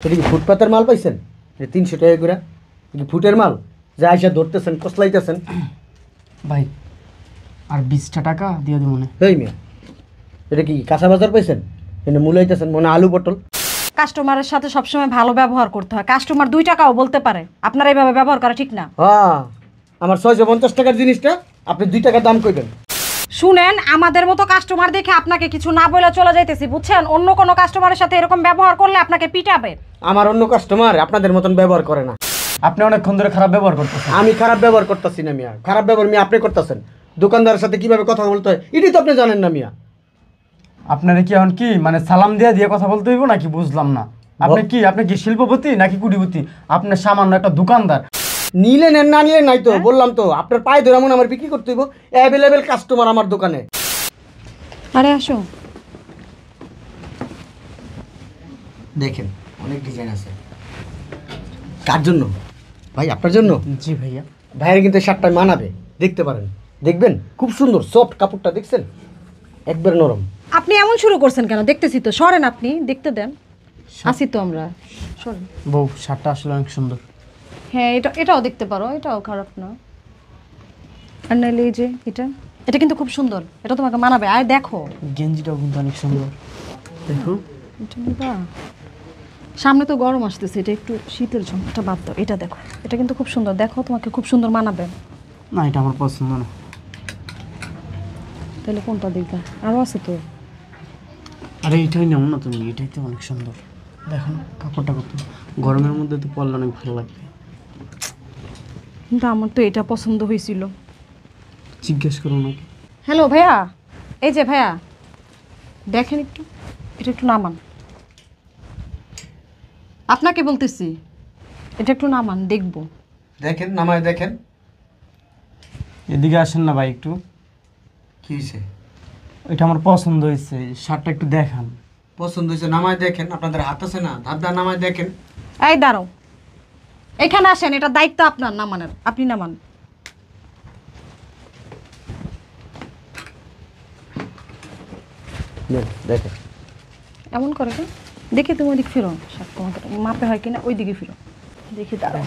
এটা কি ফুটপাতের মাল পাইছেন? 300 টাকা করে ফুটের মাল যা আইসা ধরতেছেন কসলাইতেছেন। ভাই আর 20টা টাকা দিয়ে দিব মনে। এই মিয়া এটা কি কাঁচা বাজার পাইছেন? এনে মূলাইতেছেন মনে আলু পটল। কাস্টমারের সাথে সবসময় ভালো ব্যবহার করতে হয়। কাস্টমার 2 টাকাও বলতে পারে, আপনার এইভাবে ব্যবহার করা ঠিক না। হ্যাঁ আমার 650 টাকার জিনিসটা আপনি 2 টাকা দাম কইবেন। শুনেন, আমাদের মতো কাস্টমার দেখে আপনাকে কিছু না বলে চলে যাইতেছি, বুঝছেন? অন্য কোনো কাস্টমারের সাথে এরকম ব্যবহার করলে আপনাকে পিটাবে। আমার অন্য কাস্টমার আপনাদের মতন ব্যবহার করে না। আপনি অনেকক্ষণ ধরে খারাপ ব্যবহার করতেছেন। আমি খারাপ ব্যবহার করতেছি না মিয়া, খারাপ ব্যবহার মিয়া আপনি করতেছেন। দোকানদারের সাথে কিভাবে কথা বলতে হয় এটাই তো আপনি জানেন না মিয়া। আপনারা কি এখন কি মানে সালাম দিয়ে কথা বলতে হইব নাকি? বুঝলাম না। আপনি কি শিল্পপতি নাকি কুটিপতি? আপনি সামান্য একটা দোকানদার। নিলে নেন না নিলে নাই তো, বললাম তো আপনার পায়ে ধরে মনে আমার বিক্রি করতে হইব। অ্যাভেলেবেল কাস্টমার আমার দোকানে। আরে আসো, দেখেন অনেক ডিজাইন আছে। কার জন্য ভাই? আপনার জন্য? জি ভাইয়া। ভাইয়ের কিন্তু শার্টটা মানাবে, দেখতে পারেন। দেখবেন খুব সুন্দর সফট কাপড়টা, দেখছেন একবার নরম। আপনি এমন শুরু করছেন কেন? দেখতেছি তো, সরেন, আপনি দেখতে দেন। আসি তো আমরা, সরেন। বউ শার্টটা আসলে অনেক সুন্দর। হ্যাঁ, এটাও দেখতে পারো, এটাও খারাপ না। আর নাইলে এই যে এটা কিন্তু খুব সুন্দর, এটা তোমাকে মানাবে। আর দেখো গেঞ্জিটাও কিন্তু অনেক সুন্দর। দেখো এটা নিবা। সামনে তো গরম আসতেছে, এটা একটু শীতের জন্য এটা বাদ দাও। এটা দেখো, এটা কিন্তু খুব সুন্দর, দেখো তোমাকে খুব সুন্দর মানাবে। না, এটা আমার পছন্দ না। তাহলে কোনটা দেখবা? আরও আছে তো। আরে এটাই নাও না তুমি, এটাই তো অনেক সুন্দর। দেখো না কাপড়টা কত, গরমের মধ্যে তো পরলে অনেক ভালো লাগবে। কিন্তু আমার তো এটা পছন্দ হয়েছিল। জিজ্ঞেস করো নাকি? হ্যালো ভাইয়া, এই যে ভাইয়া দেখেন একটু, এটা একটু নামান। আপনাকে বলতেছি, এটা একটু নামান, দেখবো। দেখেন নামায় দেখেন। এদিকে আসেন না ভাই একটু। কি হয়েছে? এটা আমার পছন্দ হয়েছে, শার্টটা একটু দেখান। পছন্দ হয়েছে নামায় দেখেন। আপনাদের হাত আছে না, ধাপ দা নামায় দেখেন। এই দাঁড়াও, এখানে আসেন, এটা দায়িত্ব আপনার নামানোর, আপনি নামান। দেখেন এমন করে কেন? দেখি তুমি ওইদিকে ফিরো, শার্ট তোমাকে মাপে হয় কিনা, ওই দিকে ফিরো, দেখি। দাঁড়াও।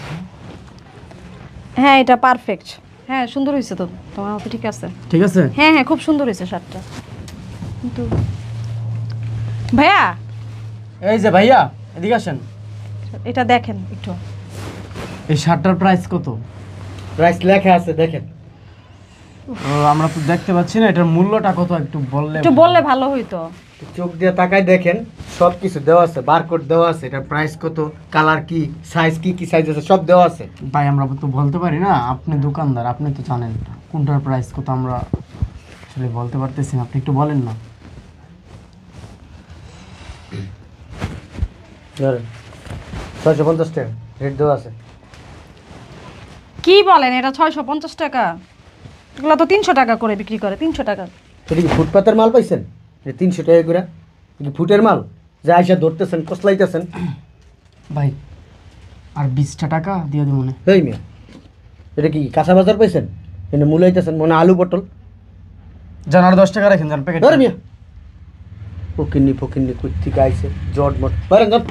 হ্যাঁ এটা পারফেক্ট। হ্যাঁ সুন্দর হয়েছে তো, তোমার মতো ঠিক আছে। ঠিক আছে। হ্যাঁ হ্যাঁ খুব সুন্দর হয়েছে শার্টটা। কিন্তু ভাইয়া, এই যে ভাইয়া এদিকে আসেন। এটা দেখেন একটু। এই শার্টটার প্রাইস কত? প্রাইস লেখা আছে দেখেন। আমরা তো দেখতে পাচ্ছি না, এটার মূল্যটা কত একটু বললে। একটু বললে ভালো হইতো। চোখ দিয়ে তাকায় দেখেন, সব কিছু দেওয়া আছে, বারকোড দেওয়া আছে। এটার প্রাইস কত, কালার কি, সাইজ কি সাইজ আছে সব দেওয়া আছে। ভাই আমরা তো বলতে পারি না, আপনি দোকানদার, আপনি তো জানেন কোনটার প্রাইস কত। আমরা আসলে বলতে পারতেছি না, আপনি একটু বলেন না। ধরেন 650 টাকা রেট দেওয়া আছে। কি বলেন? এটা 650 টাকা? এগুলো তো 300 টাকা করে বিক্রি করে। 300 টাকা? এটা কি ফুটপাতের মাল পাইছেন? 300 টাকা করে ফুটের মাল যা আইসা ধরতেছেন কসলাইতেছেন। ভাই আর 20টা টাকা দিয়ে দিব মনে। এই মিয়া এটা কি কাঁচা বাজার পাইছেন? এনে মূলাইতেছেন মনে আলু পটল। জান আর 10 টাকা রাখেন, জান প্যাকেট। ধরে মিয়া ফকিন্নি কুত্তিকা আইছে জটমট। পারেন যান।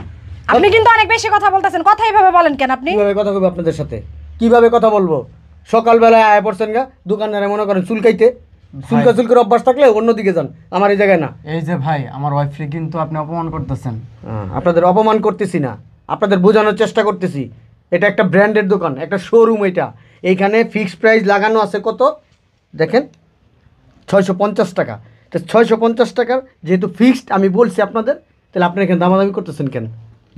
আপনি কিন্তু অনেক বেশি কথা বলতেছেন। কথা এইভাবে বলেন কেন আপনি? কিভাবে কথা কইব আপনাদের সাথে? কিভাবে কথা বলবো? সকালবেলায় আয় পড়ছেন গা দোকানদারে মনে করেন চুলকাইতে। চুলকার অভ্যাস থাকলে অন্যদিকে যান, আমার এই জায়গায় না। এই যে ভাই আমার ওয়াইফকে কিন্তু আপনি অপমান করতেছেন। আপনাদের অপমান করতেছি না, আপনাদের বোঝানোর চেষ্টা করতেছি। এটা একটা ব্র্যান্ডের দোকান, একটা শোরুম। এটা এইখানে ফিক্সড প্রাইস লাগানো আছে কত দেখেন, 650 টাকা। তো 650 টাকার যেহেতু ফিক্সড আমি বলছি আপনাদের, তাহলে আপনারা এখানে দামাদামি করতেছেন কেন?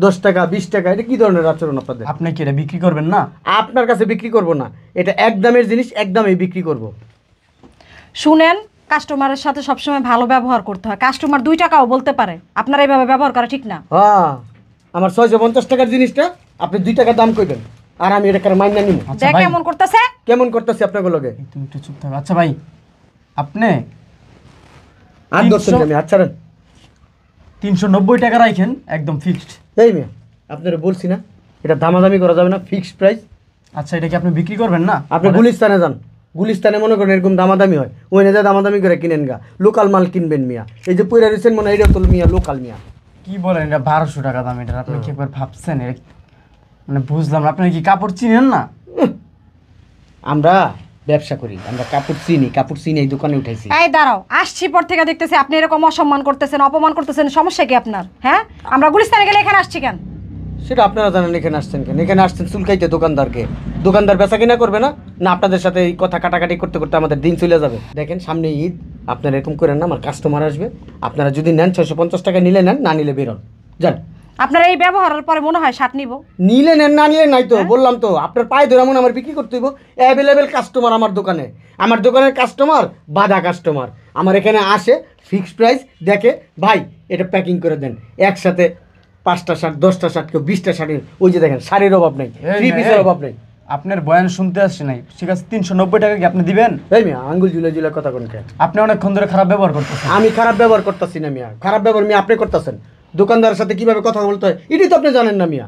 10 টাকা 20 টাকা, এটা কী ধরনের আচরণ আপনাদের? আপনি কি এটা বিক্রি করবেন না? আপনার কাছে বিক্রি করব না, এটা এক দামের জিনিস এক দামেই বিক্রি করব। শুনেন, কাস্টমারের সাথে সবসময় ভালো ব্যবহার করতে হয়। কাস্টমার 2 টাকাও বলতে পারে, আপনার এইভাবে ব্যবহার করা ঠিক না। হ্যাঁ আমার 650 টাকার জিনিসটা আপনি 2 টাকা দাম কইবেন, আর আমি এটা কার মাইনা নিব। আচ্ছা দেখ ভাই, কেমন করতেছে। কেমন করতেছি আপনাকে লগে? তুমি একটু চুপ থাকো। আচ্ছা ভাই আপনি আর ধরছেন আমি আচ্ছা 390 টাকা রাখেন, একদম ফিক্সড। এই মেয়ে আপনারা বলছি না এটা দামাদামি করা যাবে না, ফিক্সড প্রাইস। আচ্ছা এটা কি আপনি বিক্রি করবেন না? আপনি গুলিস্তানে যান, গুলিস্তানে মনে করেন এরকম দামাদামি হয়, ওই না দামাদামি করে কিনেন গা। লোকাল মাল কিনবেন মিয়া। এই যে পয়রা রয়েছেন মনে হয় এটা তো মিয়া লোকাল মিয়া। কি বলেন, এটা 1200 টাকা দাম। এটা আপনি কি একবার ভাবছেন? মানে বুঝলাম না, আপনি কি কাপড় চিনেন না? আমরা ব্যবসা করি, আমরা কাপড় চিনি এই দোকানে উঠাইছি। এই দাঁড়াও, আসছি পর থেকে দেখতেছি আপনি এরকম অসম্মান করতেছেন, অপমান করতেছেন। সমস্যা কি আপনার? হ্যাঁ, আমরা গুলিস্তানে গেলে এখানে আসছি কেন? সেটা আপনারা জানেন এখানে আসছেন কেন? এখানে আসছেন চুলকাইতে দোকানদারকে। দোকানদার বেচা কিনা করবে না, না আপনাদের সাথে এই কথা কাটাকাটি করতে করতে আমাদের দিন চলে যাবে। দেখেন সামনে ঈদ, আপনারা এরকম করেন না, আমার কাস্টমার আসবে। আপনারা যদি নেন 650 টাকা, নিলে নেন, না নিলে বেরোন যান। আপনার এই ব্যবহারের পরে মনে হয় শার্ট নিব। নিলে নেন, না নিলে নাই তো। বললাম তো আপনার পায়ে ধরে এমন আমার বিক্রি করতে হইব। অ্যাভেলেবেল কাস্টমার আমার দোকানে, আমার দোকানের কাস্টমার বাধা কাস্টমার আমার এখানে আসে, ফিক্সড প্রাইস দেখে, ভাই এটা প্যাকিং করে দেন। একসাথে 5টা শার্ট, 10টা শার্ট, কেউ 20টা শার্টের, ওই যে দেখেন শাড়ির অভাব নেই, থ্রি পিসের অভাব নেই। আপনার বয়ান শুনতে আসছি নাই, ঠিক আছে? 390 টাকা কি আপনি দিবেন? এই মিয়া আঙ্গুল ঝুলে ঝুলে কথা কোন কে? আপনি অনেকক্ষণ ধরে খারাপ ব্যবহার করতেছেন। আমি খারাপ ব্যবহার করতেছি না মিয়া, খারাপ ব্যবহার মিয়া আপনি করতেছেন। দোকানদারের সাথে কিভাবে কথা বলতে হয় এটাই তো আপনি জানেন না মিয়া।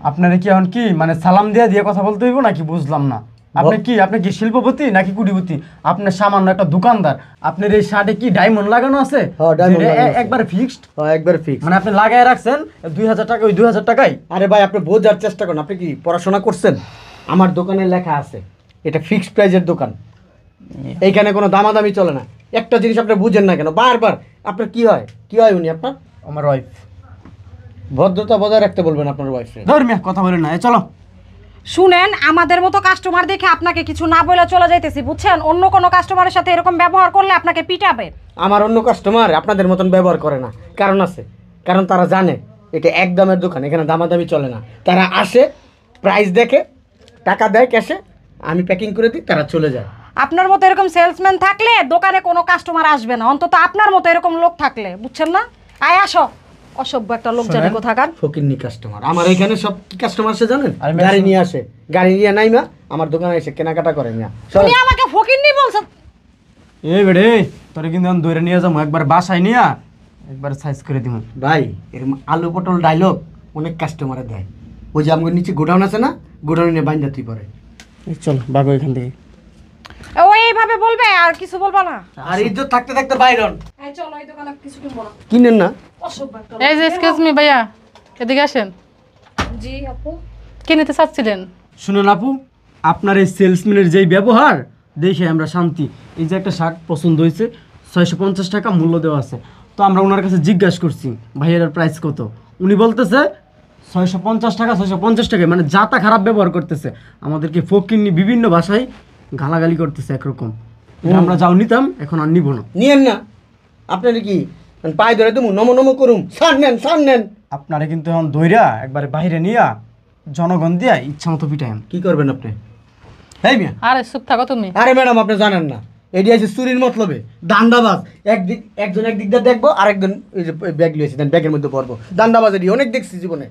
আপনারা কি এখন কি মানে সালাম দিয়ে কথা বলতে হইব নাকি? বুঝলাম না। আপনি কি শিল্পপতি নাকি কুটিপতি? আপনার সামান্য একটা দোকানদার। আপনার এই শার্টে কি ডায়মন্ড লাগানো আছে? হ্যাঁ, diamond লাগানো আছে। একবার ফিক্সড, একবার ফিক্স। মানে আপনি লাগায় রাখছেন 2000 টাকা, ওই 2000 টাকাই। আরে ভাই আপনি বোঝার চেষ্টা করুন, আপনি কি পড়াশোনা করছেন? আমার দোকানে লেখা আছে এটা ফিক্সড প্রাইজের দোকান, এইখানে কোনো দামাদামি চলে না। একটা জিনিস আপনি বুঝেন না কেন বারবার? আপনার কি হয় উনি আপনার? আমার ওয়াইফ। ভদ্রতা বজায় রাখতে বলবেন আপনার ওয়াইফের। ধর্মিয়া কথা বলেন না, চলো। শুনেন, আমাদের মতো কাস্টমার দেখে আপনাকে কিছু না বলে চলে যাইতেছি, বুঝছেন? অন্য কোনো কাস্টমারের সাথে এরকম ব্যবহার করলে আপনাকে পিটাবে। আমার অন্য কাস্টমার আপনাদের মতন ব্যবহার করে না, কারণ আছে। কারণ তারা জানে এটা একদমের দোকান, এখানে দামাদামি চলে না। তারা আসে, প্রাইস দেখে, টাকা দেয় ক্যাশে, আমি প্যাকিং করে দিই, তারা চলে যায়। আপনার মতো এরকম সেলসম্যান থাকলে দোকানে কোনো কাস্টমার আসবে না, অন্তত আপনার মতো এরকম লোক থাকলে, বুঝছেন না? আয় আসো, অসভ্য একটা লোক জানে কোথাকার। ফকিন্নি কাস্টমার আমার এখানে সব কাস্টমার আসে জানেন, আরে গাড়ি নিয়ে আসে, গাড়ি নিয়ে নাইমা আমার দোকানে এসে কেনাকাটা করে না। তুমি আমাকে ফকিন্নি বলছো? এই বেড়ে তোরে কিন্তু আমি ধরে নিয়ে যাবো, একবার বাসায় নিয়ে একবার সাইজ করে দিব। ভাই এরকম আলু পটল ডায়লগ অনেক কাস্টমারে দেয়। ওই যে আমার নিচে গোডাউন আছে না, গোডাউনে নিয়ে বাইন্দা তুই পরে। চল বাগো এখান থেকে। ও এইভাবে বলবে আর কিছু বলবা না? আর ইজ্জত থাকতে থাকতে বাইরন এই চলো, এই দোকানে কিছু কিনবো না। কিনেন না। অসভ্য একটা এই যে এক্সকিউজ মি ভাইয়া, এদিকে আসেন। জি আপু। কি নিতে চাচ্ছিলেন? শুনুন আপু, আপনার এই সেলসম্যানের যেই ব্যবহার দেখে আমরা শান্তি। এই যে একটা শার্ট পছন্দ হয়েছে, 650 টাকা মূল্য দেওয়া আছে। তো আমরা ওনার কাছে জিজ্ঞাসা করছি ভাইয়ের প্রাইস কত, উনি বলতেছে 650 টাকা। 650 টাকায় মানে যাতা খারাপ ব্যবহার করতেছে, আমাদেরকে ফকিন্নি বিভিন্ন ভাষায় গালাগালি করতেছে একরকম। আমরা যাও নিতাম, এখন আর নিব না। নিয়েন না। আপনার কি পায়ে ধরে তুমি নম নম করুম, সার নেন। আপনারা কিন্তু এখন দইরা একবারে বাইরে নিয়া জনগণ দিয়া ইচ্ছা মতো পিটাইন। কি করবেন আপনি? হ্যাঁ মিয়া। আরে চুপ থাকো তুমি। আরে ম্যাডাম আপনি জানেন না, এটি আছে চুরির মতলবে দান্দাবাজ। একজন একদিক দিয়ে দেখবো, আরেকজন এই যে ব্যাগ লিয়েছে দেন ব্যাগের মধ্যে পড়বো। দান্দাবাজ এটি অনেক দেখছি জীবনে।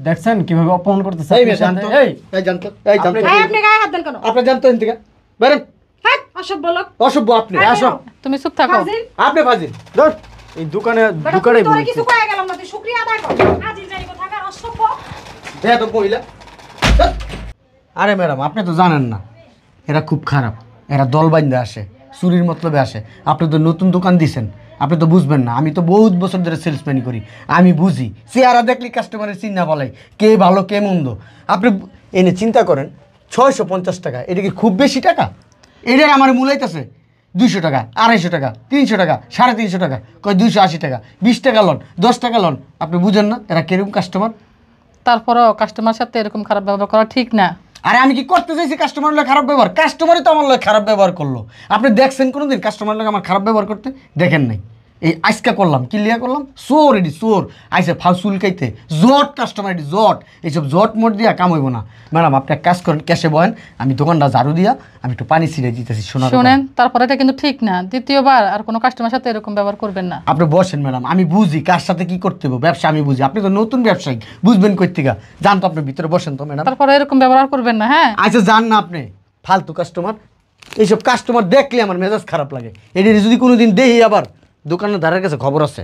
দেখছেন কিভাবে অপমান করতেছে? এই মেয়ে জানতো, এই এই জানতো, এই জানতো। এই আপনি গায়ে হাত দেন কেন? আপনি জানতো এখান থেকে বেরেন। হ্যাঁ, অসভ্য লোক। অসভ্য আপনি। আসো। তুমি চুপ থাকো। ফাজিল। আপনি ফাজিল। ধর এই দোকানে বেটা, দোকানে তোরে কিছু কয়ে গেলাম না, তুই শুকরিয়া আদায় কর। আজিল জানি কোথাকার অসভ্য। দেয়া তো মহিলা। আরে ম্যাডাম আপনি তো জানেন না, এরা খুব খারাপ। এরা দল বাইন্দা আসে, চুরির মতলবে আসে। আপনি তো নতুন দোকান দিছেন, আপনি তো বুঝবেন না। আমি তো বহুত বছর ধরে সেলসম্যানি করি, আমি বুঝি। চেহারা দেখলে কাস্টমারের চিন্তা বলাই কে ভালো কে মন্দ। আপনি এনে চিন্তা করেন 650 টাকা, এটা কি খুব বেশি টাকা? এটার আমার মূলাইতেছে 200 টাকা, 250 টাকা, 300 টাকা, 350 টাকা, কয় 280 টাকা, 20 টাকা লন, 10 টাকা লন। আপনি বুঝেন না এরা কিরকম কাস্টমার? তারপরও কাস্টমার সাথে এরকম খারাপ ব্যবহার করা ঠিক না। আরে আমি কি করতে চাইছি কাস্টমার লোক খারাপ ব্যবহার? কাস্টমারই তো আমার লোক খারাপ ব্যবহার করলো। আপনি দেখছেন কোনোদিন কাস্টমার লোক আমার খারাপ ব্যবহার করতে? দেখেন নাই। এই আজকে করলাম, কিলিয়া করলাম, সোর এটি সোর আইসে ফাউসুল খাইতে, জট কাস্টমার এটি জট। এইসব জট মোট দিয়া কাম হইব না। ম্যাডাম আপনি এক কাজ করেন, ক্যাশে বয়েন, আমি দোকানটা ঝাড়ু দিয়া আমি একটু পানি ছিঁড়ে দিতেছি। শুনেন, তারপরে এটা কিন্তু ঠিক না। দ্বিতীয়বার আর কোনো কাস্টমার সাথে এরকম ব্যবহার করবেন না। আপনি বসেন ম্যাডাম, আমি বুঝি কার সাথে কি করতে হবে, ব্যবসা আমি বুঝি। আপনি তো নতুন ব্যবসায়ী, বুঝবেন কই থেকে। যান তো আপনি ভিতরে বসেন তো ম্যাডাম। তারপরে এরকম ব্যবহার করবেন না, হ্যাঁ? আচ্ছা যান না আপনি, ফালতু কাস্টমার। এইসব কাস্টমার দেখলে আমার মেজাজ খারাপ লাগে। এটি যদি কোনোদিন দেখি আবার দোকানের ধারের কাছে খবর আছে।